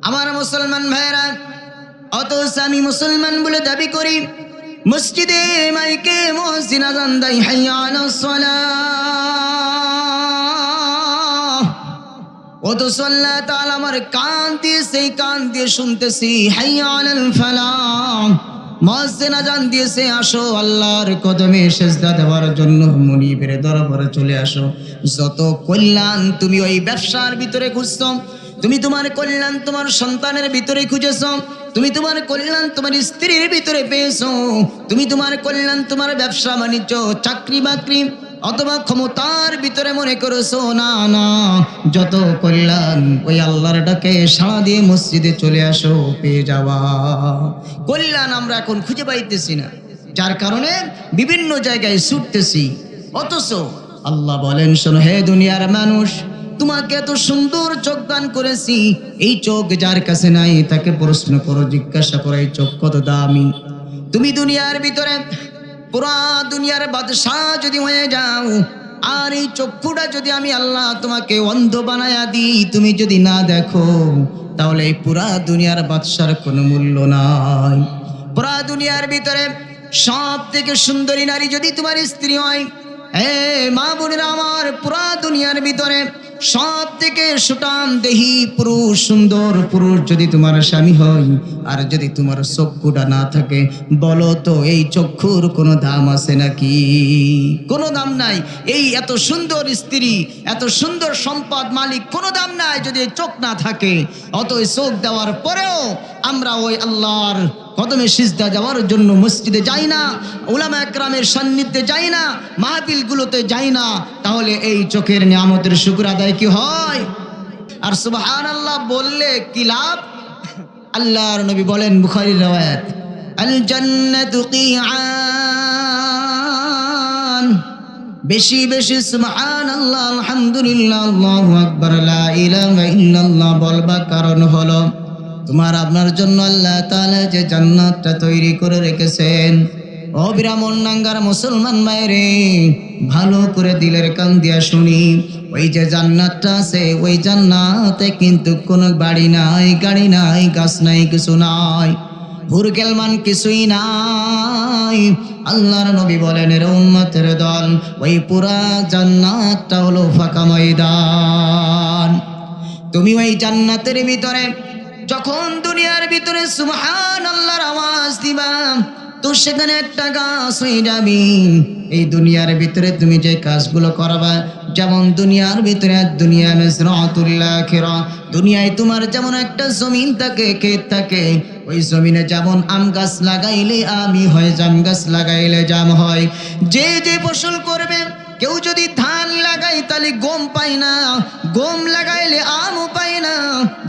আমার মুসলমান ভাইরা, অথচ আমি মুসলমান বলে দাবি করি, মসজিদে মাইকে মুয়াজ্জিন আযান দেয়, হাইয়া আলাস সালাহ। অথচ আল্লাহ তাআলা আমার কান দিয়ে সেই কান দিয়ে শুনতেছি, হাইয়া আলাল ফালাহ। মুয়াজ্জিন আযান দিয়েছে, আসো আল্লাহর কদমে সিজদা দেওয়ার জন্য, মুনিবের দরবারে চলে আসো। যত কল্যাণ তুমি ওই ব্যবসার ভিতরে খুঁজছো, তুমি তোমার কল্যাণ তোমার সন্তানের ভিতরে খুঁজেছো, তুমি তোমার কল্যাণ তোমার স্ত্রীর ভিতরে পেয়েছো, তুমি তোমার কল্যাণ তোমার ব্যবসা বাণিজ্য চাকরি বাকরি অথবা ক্ষমতার ভিতরে মনে করেছো। না না, যত কল্যাণ ওই আল্লাহর ডাকে সাড়া দিয়ে মসজিদে চলে আসো, পেয়ে যাওয়া কল্যাণ আমরা এখন খুঁজে পাইতেছি না, যার কারণে বিভিন্ন জায়গায় ছুটতেছি। অথচ আল্লাহ বলেন, শোনো হে দুনিয়ার মানুষ, তোমাকে এত সুন্দর চোখ দান করেছি, এই চোখ যার কাছে নাই তাকে প্রশ্ন করো, জিজ্ঞাসা করো এই চোখ কত দামি। তুমি দুনিয়ার ভিতরে পুরা দুনিয়ার বাদশাহ যদি হয়ে যাও, আর এই চক্ষুটা যদি আমি আল্লাহ তোমাকে অন্ধ বানায়া দিই, তুমি যদি না দেখো, তাহলে এই পুরা দুনিয়ার বাদশার কোনো মূল্য নাই। পুরা দুনিয়ার ভিতরে সব থেকে সুন্দরী নারী যদি তোমার স্ত্রী হয়, মা বোনেরা আমার, পুরা দুনিয়ার ভিতরে সব থেকে সুঠাম দেহি পুরুষ, সুন্দর পুরুষ যদি তোমার স্বামী হয়, আর যদি তোমার চক্ষুটা না থাকে, বলো তো এই চক্ষুর কোনো দাম আছে নাকি? কোনো দাম নাই। এই এত সুন্দর স্ত্রী, এত সুন্দর সম্পদ মালিক, কোনো দাম নাই যদি এই চোখ না থাকে। অত চোখ দেওয়ার পরেও আমরা ওই আল্লাহর কদমে সিজদা যাওয়ার জন্য মসজিদে যাই না, উলামা একরামের সান্নিধ্যে যাই না, মাহফিলগুলোতে যাই না, তাহলে এই চোখের নিয়ামতের শুকর আদায় কি হয়? আর সুবহানাল্লাহ বললে কি লাভ? আল্লাহর নবী বলেন, বুখারীর riwayat, আল জান্নাতু কিআন। বেশি বেশি সুবহানাল্লাহ, আলহামদুলিল্লাহ, আল্লাহু আকবার, লা ইলাহা ইল্লাল্লাহ বলবা, কারণ হলো তোমার আপনার জন্য আল্লাহ তাআলা যে জান্নাতটা তৈরি করে রেখেছেন। ও বিরামন নাঙ্গার মুসলমান ভাইরে, ভালো করে দিলের কান দিয়া শুনি, ওই যে জান্নাতটা আছে, ওই জান্নাতে কিন্তু কোনো বাড়ি নাই, গাড়ি নাই, গাছ নাই, কিছু নাই, হুরগেলমান কিছুই নাই। আল্লাহর নবী বলেন, এর উম্মতের দল, ওই পুরা জান্নাতটা হলো ফাঁকা ময়দান। তুমি ওই জান্নাতের ভিতরে যখন দুনিয়ার ভিতরে সুবহানাল্লাহর আওয়াজ দিবা, তো সেখানে একটা গাছ হয়ে যাবি। এই দুনিয়ার ভিতরে তুমি যে কাজগুলো করবা, যেমন দুনিয়ার ভিতরে দুনিয়া মিজরাতুল আখিরা, দুনিয়ায় তোমার যেমন একটা জমিন থাকে, ক্ষেত থাকে, ওই জমিনে যেমন আম গাছ লাগাইলে আমি হয়, জাম গাছ লাগাইলে জাম হয়। যে যে ফসল করবে, কেউ যদি ধান লাগাই তাহলে গম পাই না, গম লাগাইলে আমও পাই না,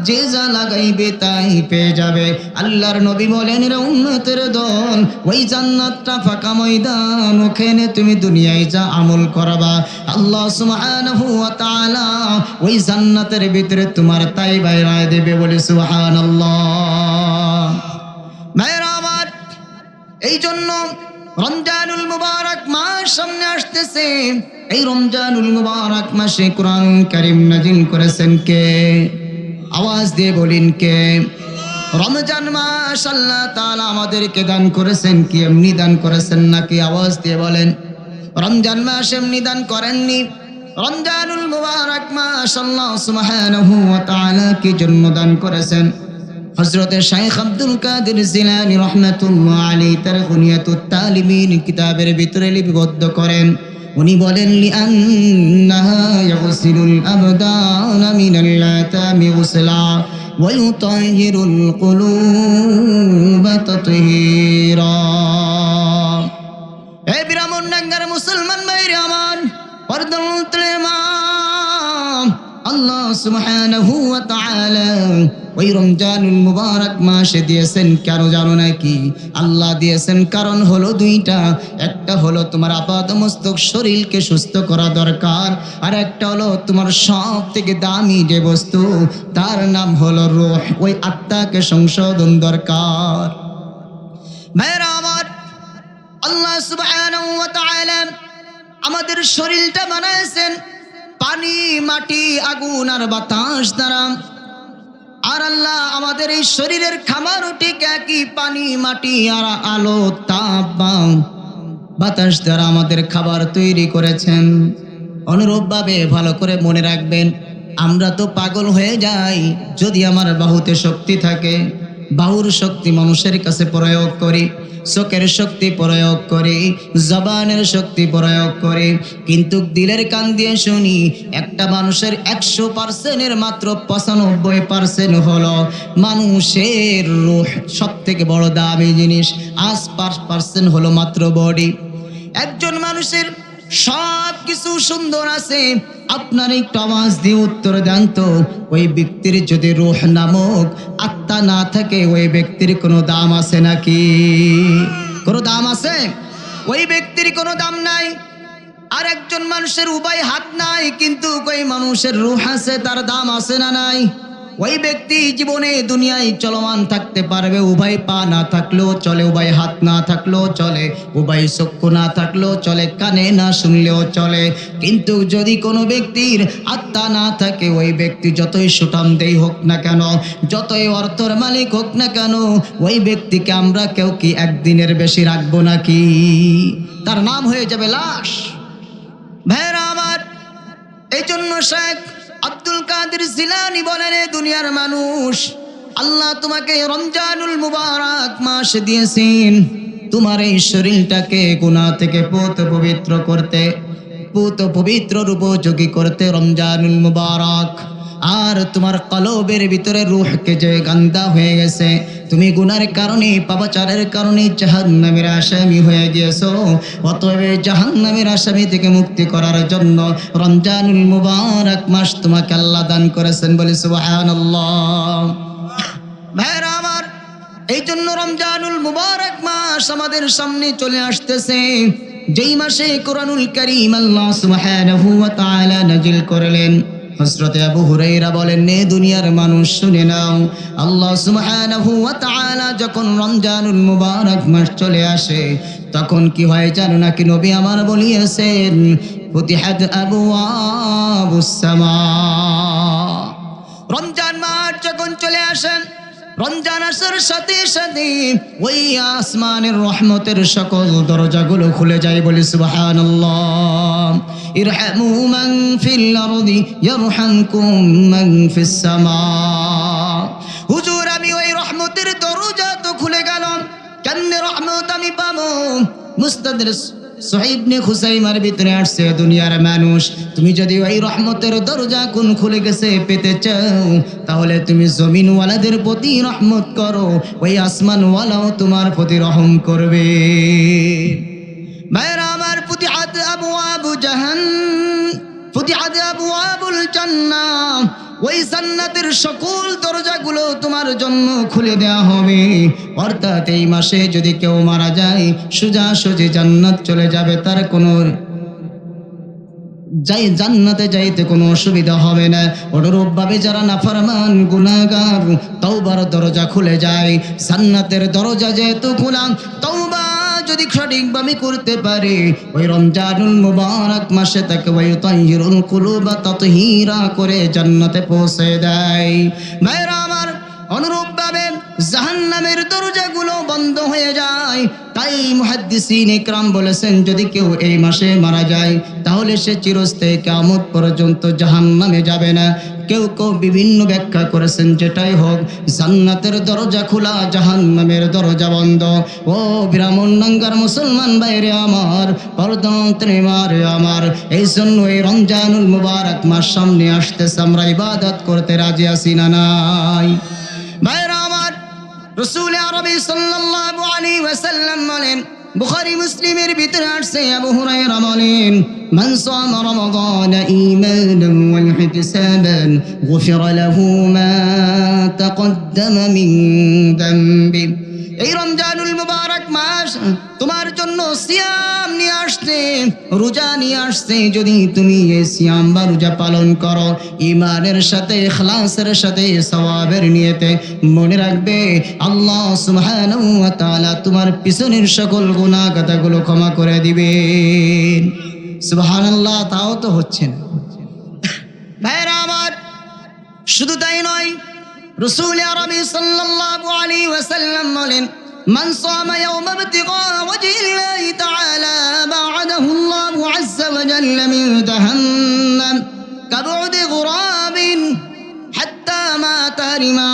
যে যা লাগাইবে তাই পেয়ে যাবে। আল্লাহর নবী বলেন, রে উম্মতের দল, ওই জান্নাতটা ফাঁকা ময়দান, ওখানে তুমি দুনিয়ায় যা আমল করবা, আল্লাহ সুবহানাহু ওয়া তাআলা ওই জান্নাতের ভিতরে তোমার তাই বাইরায় দেবে, বলে সুবহানাল্লাহ। ভাইরা আমার, এই জন্য রমজানুল মুবারক মাস সামনে আসতেছে। এই রমজানুল মুবারক মাসে কোরআন কারীম নাযিল করেছেন কে? আওয়াজ দিয়ে বলেন কে? রমজান মাস আল্লাহ তাআলা আমাদেরকে দান করেছেন কি এমনি দান করেছেন নাকি? আওয়াজ দিয়ে বলেন। রমজান মাস এমনি দান করেননি। রমজানুল মুবারক মাস আল্লাহ সুবহানাহু ওয়া তাআলা কি জন্য দান করেছেন? হযরত শাইখ আব্দুল কাদের জিলানী রাহমাতুল্লাহ আলাইহি তার গুনিয়াতুত তালিবিন কিতাবের ভিতরে লিপিবদ্ধ করেন। উনি বলেন, লিআন্নাহা ইয়াগসিলুল আবদান মিনাল আতামি গুসলা ওয়া ইউতাহিরুল কুলুবা তাতহীরা। হে বিরামন নাঙ্গার মুসলমান ভাইরে আমার, পর্দার তলে মা, আল্লাহ সুবহানাহু ওয়া তাআলা ওই রমজানুল মুবারক মাসে দিয়েছেন কেন জানো নাকি? আল্লাহ দিয়েছেন কারণ হলো দুইটা। একটা হলো তোমার আপাদমস্তক শরীরকে সুস্থ করা দরকার, আর একটা হলো তোমার সব থেকে দামি যে বস্তু, তার নাম হলো রূহ, ওই আত্মাকে সংশোধন দরকার। ভাইরা আমার, আল্লাহ সুবহানাহু ওয়া তাআলা আমাদের শরীরটা বানাইছেন পানি, মাটি, আগুন আর বাতাস দ্বারা। আর আল্লাহ আমাদের এই শরীরের খাবারও ঠিক একই, পানি মাটি আর আলো তাপ বাতাস দ্বারা আমাদের খাবার তৈরি করেছেন। অনুরূপভাবে ভালো করে মনে রাখবেন, আমরা তো পাগল হয়ে যাই যদি আমার বাহুতে শক্তি থাকে, বাহুর শক্তি মানুষের কাছে প্রয়োগ করি, চোখের শক্তি প্রয়োগ করি, জবানের শক্তি প্রয়োগ করি, কিন্তু দিলের কান দিয়ে শুনি একটা মানুষের 100%-এর মাত্র 95% হলো মানুষের রূহ। সব থেকে বড় দামি জিনিস, 5% হলো মাত্র বডি। একজন মানুষের সব কিছু সুন্দর আছে, আপনার একটু আওয়াজ দিয়ে উত্তর দেন তো, ওই ব্যক্তির যদি রূহ নামক আত্মা না থাকে, ওই ব্যক্তির কোনো দাম আছে নাকি? কোনো দাম আছে? ওই ব্যক্তির কোনো দাম নাই। আর একজন মানুষের উভয় হাত নাই, কিন্তু ওই মানুষের রূহ আছে, তার দাম আছে না নাই? ওই ব্যক্তি জীবনে দুনিয়ায় চলমান থাকতে পারবে, উভয় পা না থাকলেও চলে, উভয় হাত না থাকলেও চলে, উভয় চক্ষু না থাকলেও চলে, কানে না শুনলেও চলে। কিন্তু যদি কোনো ব্যক্তির আত্মা না থাকে, ওই ব্যক্তি যতই সুঠামদেহী হোক না কেন, যতই অর্থের মালিক হোক না কেন, ওই ব্যক্তিকে আমরা কেউ কি একদিনের বেশি রাখবো নাকি? তার নাম হয়ে যাবে লাশ। ভাইরা আমার, এই জন্য শেখ আব্দুল কাদের জিলানী বলেন, দুনিয়ার মানুষ, আল্লাহ তোমাকে রমজানুল মুবারক মাস দিয়েছেন তোমার এই শরীরটাকে গুনাহ থেকে পবিত্র করতে, পবিত্র উপযোগী করতে রমজানুল মুবারক। আর তোমার কলবের ভিতরে রূহকে যে গান্দা হয়ে গেছে, তুমি গুনার কারণে, পাপাচারের কারণে জাহান্নামের আসামি হয়ে গিয়েছো। অতএব জাহান্নামের আসামি থেকে মুক্তি করার জন্য রমজানুল মুবারক মাস তোমাকে আল্লাহ দান করেছেন, বলি সুবহানাল্লাহ। ভাইরা আমার, এই জন্য রমজানুল মুবারক মাস আমাদের সামনে চলে আসতেছে, যেই মাসে কোরআনুল কারীম আল্লাহ সুবহানাহু ওয়া তাআলা নাজিল করলেন। হযরত আবু হুরায়রা বলেন, নে দুনিয়ার মানুষ শুনে নাও, আল্লাহ সুবহানাহু ওয়া তাআলা যখন রমজানুল মুবারক মাস চলে আসে, তখন কি হয় জানো নাকি? নবী আমার বলিয়েছেন, ফুতিহাত আবওয়াবুস সামা। রমজান মাস যখন চলে আসেন, রমজান আসার সাথে সাথে ওই আসমানের রহমতের সকল দরজাগুলো খুলে যায়, বলি সুবহানাল্লাহ। ইরহামু মান ফিল আরদি ইয়ারহামকুম মান ফিস সামা। হুজুর, আমি ওই রহমতের দরজা তো খুলে গেল, কেমনে রহমত আমি পাবো? মুস্তাদরিক সহিহ ইবনে খুযাইমার ভিতরে আসছে, দুনিয়ার মানুষ, তুমি যদি ওই রহমতের দরজা কোন খুলে গেছে পেতে চাও, তাহলে তুমি জমিনওয়ালাদের প্রতি রহমত করো, ওই আসমানওয়ালাও তোমার প্রতি রহম করবে। ভাইরা আমার, ফুতিহাত আবওয়াবু জাহান্নাম, ফুতিহাত আবওয়াবুল জান্নাহ, ওই জান্নাতের সকল দরজাগুলো তোমার জন্য খুলে দেওয়া হবে। অর্থাৎ এই মাসে যদি কেউ মারা যায়, সোজাসুজি জান্নাত চলে যাবে, তার কোনো জান্নাতে যাইতে কোনো অসুবিধা হবে না। অনুরূপভাবে যারা নাফরমান গুনাহগার, তওবার দরজা খুলে যায়। জান্নাতের দরজা যেহেতু খোলা, তওবা যদি সঠিকভাবে করতে পারে, ওই রমজানুল মুবারক মাসে তাকে ওয়ায়ুতাহহিরুল কুলুবা তাতহীরা করে জান্নাতে পৌঁছে দেয়। ভাইরা আমার, অনুরূপভাবে জাহান্নামের দরজাগুলো বন্ধ হয়ে যায়। তাই মুহাদ্দিসিন ইকরাম বলেছেন, যদি কেউ এই মাসে মারা যায়, তাহলে সে চিরস্থায়ী কিয়ামত পর্যন্ত জাহান্নামে যাবে না। কেউ কেউ বিভিন্ন ব্যাখ্যা করেছেন, যেটাই হোক, জান্নাতের দরজা খোলা, জাহান্নামের দরজা বন্ধ। ও ব্রাহ্মণ নাঙ্গার মুসলমান বাইরে আমার, পর্দান্তরে মারে আমার, এই জন্য এই রমজানুল মুবারক মাস সামনে আসতেছে, আমরা ইবাদত করতে রাজি আছি না নাই? ভাইরা আমার, রাসূল আরবি সাল্লাল্লাহু আলাইহি ওয়াসাল্লাম বলেন, বুখারী মুসলিমের ভিতরে আসছে, আবু হুরায়রা বলেন, মান সামা রমাদান ঈমানান ওয়া ইহতিসাবান গুফিরা লাহু মা তাকদ্দামা মিন যামবি। এই রমজানুল মুবারক মাস তোমার জন্য সিয়াম নিয়ে আসছে, রোজা নিয়ে আসছে। যদি তুমি এই সিয়াম বা রোজা পালন করো ঈমানের সাথে, ইখলাসের সাথে, সওয়াবের নিয়তে, মনে রাখবে আল্লাহ সুবহানাহু ওয়া তাআলা তোমার পিছনের সকল গুনাহ খাতাগুলো ক্ষমা করে দিবেন। সুবহানাল্লাহ। তাও তো হচ্ছে না। ভাইরা আমার, শুধু তাই নয়, রাসূল আরবি সাল্লাল্লাহু আলাইহি ওয়াসাল্লাম বলেন, মান সামা ইয়াওমা ইবতিগা ওয়াজহিল্লাহি তাআলা বা'দাহু আল্লাহু আযজা ওয়া জাল্লা মিন জাহান্নাম কাবুদি গুরাবিন হাত্তা মা তারিমা।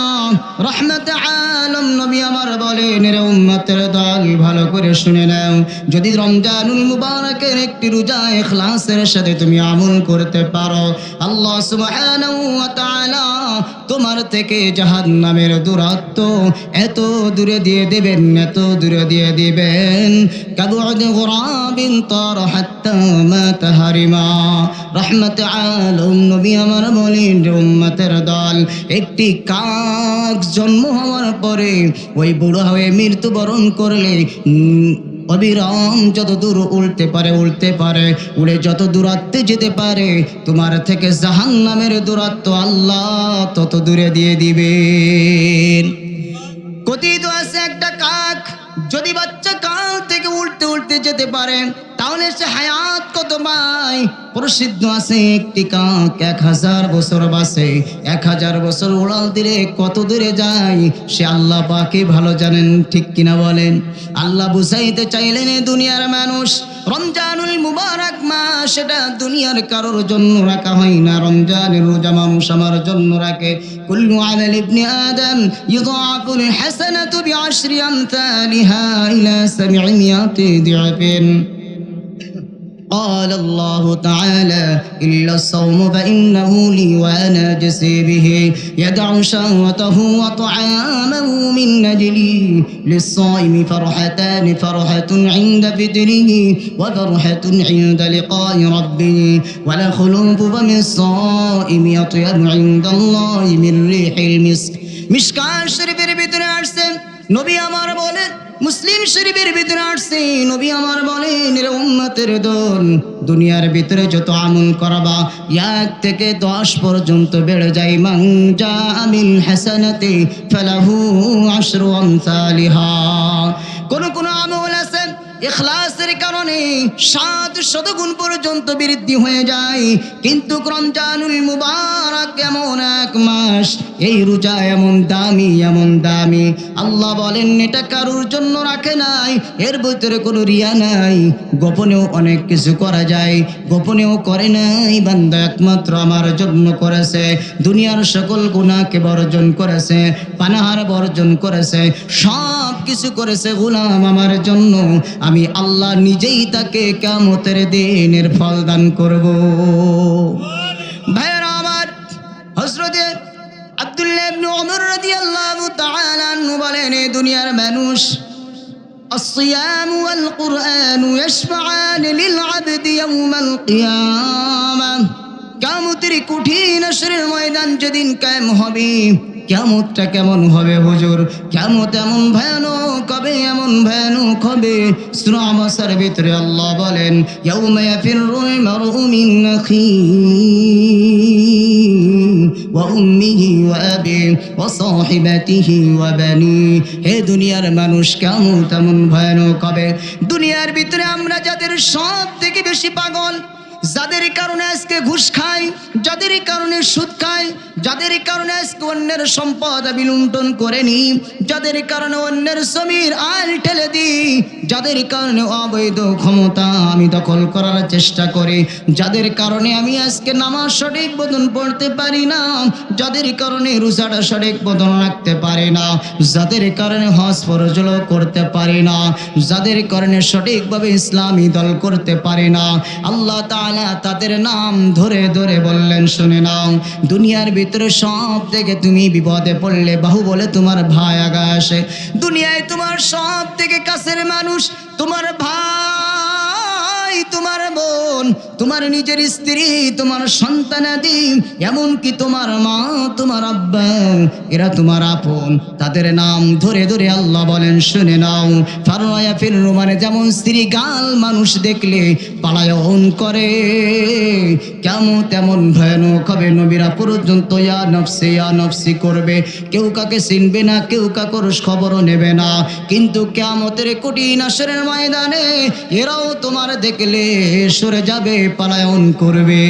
রহমতে আলম নবী আমার বলেন, রে উম্মতের দল ভালো করে শুনে নাও, যদি রমজানুল মুবারকের একটি রোজা ইখলাসের সাথে তুমি আমল করতে পারো, আল্লাহ সুবহানাহু ওয়া তাআলা তোমার থেকে জাহান্নামের দূরত্ব এত দূরে দিয়ে দিবেন, এত দূরে দিয়ে দিবেন, কাবুদ গুরাবিন তার হাত্তা মা তাহারিমা। রহমতে আলম নবী আমার বলেন, রে উম্মতের দল, একটি কাক জন্ম হওয়ার পরে ওই বুড়ো হয়ে মৃত্যুবরণ করলে অবিরাম যত দূর উড়তে পারে উড়ে যত দূরত্বে যেতে পারে, তোমার থেকে জাহান্নামের দূরত্ব আল্লাহ তত দূরে দিয়ে দিবেন। কথিত আছে একটা কাক যদি বাচ্চা কাল থেকে উড়তে উড়তে যেতে পারে তাহলে সে হায়াত কত পায়। প্রসিদ্ধ আছে একটি কাক 1000 বছর বাঁচে, 1000 বছর উড়াল দিলে কত দূরে যায় সে আল্লাহ পাকই ভালো জানেন, ঠিক কিনা বলেন? আল্লাহ বুঝাইতে চাইলেন দুনিয়ার মানুষ, রমজানুল মুবারক মাস সেটা দুনিয়ার কারোর জন্য রাখা হয় না, রমজানের রোজা মানুষ আমার জন্য রাখে। কুল্লু আমাল ইবনে আদম ইউদাফুল হাসানাতু বিআশরি আমসালিহা ইলা 700 দিআফিন। قال الله تعالى إلا الصوم فإنه لي وأنا أجزي به يدع شهوته وطعامه من أجلي للصائم فرحتان، فرحة عند فطره وفرحة عند لقاء ربه ولخلوف فم الصائم أطيب عند الله من ريح المسك। মিশকাত শরীফের ভিতরে আসছে, নবী আমার বলেন, মুসলিম শরীফের ভিতরে আসছে, নবী আমার বলেন, রে উম্মতের দল, দুনিয়ার ভিতরে যত আমল করবা 1 থেকে 10 পর্যন্ত বেড়ে যায়। মান জামিল হাসানাতি ফালাহু আশরু আমসালিহা। কোন আমল আছে ইখলাসের কারণে 700 গুণ পর্যন্ত বৃদ্ধি হয়ে যায়, কিন্তু রমজানুল মুবারক এমন এক মাস, এই রোজা এমন দামি, আল্লাহ বলেন এটা কারোর জন্য রাখে নাই, এর ভিতরে কোনো রিয়া নাই, গোপনেও অনেক কিছু করা যায়, গোপনেও করে নাই, বান্দা একমাত্র আমার জন্য করেছে, দুনিয়ার সকল গুনাহকে বর্জন করেছে, পানাহার বর্জন করেছে, সব কিছু করেছে গোলাম আমার জন্য, আমি আল্লাহ নিজেই তাকে কিয়ামতের দিনের ফল দান করব। ভাইরা আমার, হযরতে আব্দুল্লাহ ইবনে ওমর রাদিয়াল্লাহু তাআলা আনহু বলেন, এই দুনিয়ার মানুষ الصيام والقرآن يشفعان للعبد يوم القيامة। কিয়ামতের কঠিন হাসরের ময়দান যেদিন কায়েম হবে, কিয়ামতটা কেমন হবে হুজুর? কিয়ামত এমন ভয়ানক হবে, এমন ভয়ানক হবে। সূরা আবাসার ভিতরে আল্লাহ বলেন, ইয়াউমা ইয়াফিরুল মারউ মিন আখিহি ওয়া উম্মিহি ওয়া আবিহি ওয়া সাহিবাতিহি ওয়া বানি। হে দুনিয়ার মানুষ, কিয়ামত এমন ভয়ানক হবে, দুনিয়ার ভিতরে আমরা যাদের সব থেকে বেশি পাগল, যাদের কারণে আজকে ঘুষ খাই, যাদের কারণে সুদ খাই, যাদের কারণে আজকে অন্যের সম্পদ আমি লুণ্ঠন করে নি, যাদের কারণে অন্যের জমির আল ঠেলে দিই, যাদের কারণে অবৈধ ক্ষমতা আমি দখল করার চেষ্টা করি, যাদের কারণে আমি আজকে নামাজ সঠিক মতন পড়তে পারি না, যাদের কারণে রোজাটা সঠিক মতন রাখতে পারি না, যাদের কারণে হজ ফরজ করতে পারি না, যাদের কারণে সঠিকভাবে ইসলামী দল করতে পারি না, আল্লাহ তাআলা তাদের নাম ধরে ধরে বললেন, শুনে নাও, দুনিয়ার ভিতরে সব থেকে তুমি বিপদে পড়লে বাহু বলে তোমার ভাই আগা আসে, দুনিয়ায় তোমার সব থেকে কাছের মানুষ তোমার ভাই, তোমার বোন, তোমার নিজের স্ত্রী, তোমার সন্তানাদি, এমনকি তোমার মা, তোমার আব্বা, এরা তোমার আপন, তাদের নাম ধরে ধরে আল্লাহ বলেন, শুনে নাও, ফারওয়া ফিররু মানে যেমন স্ত্রী গাল মানুষ দেখলে পালায়ন করে, কেমন তেমন ভয়ানক হবে। নবীরা পর্যন্ত ইয়া নফসি করবে, কেউ কাকে চিনবে না, কেউ কাকর খবরও নেবে না, কিন্তু কিয়ামতের কঠিন হাসরের ময়দানে এরাও তোমার দেখলে সরে যাবে, পালায়ন করবে।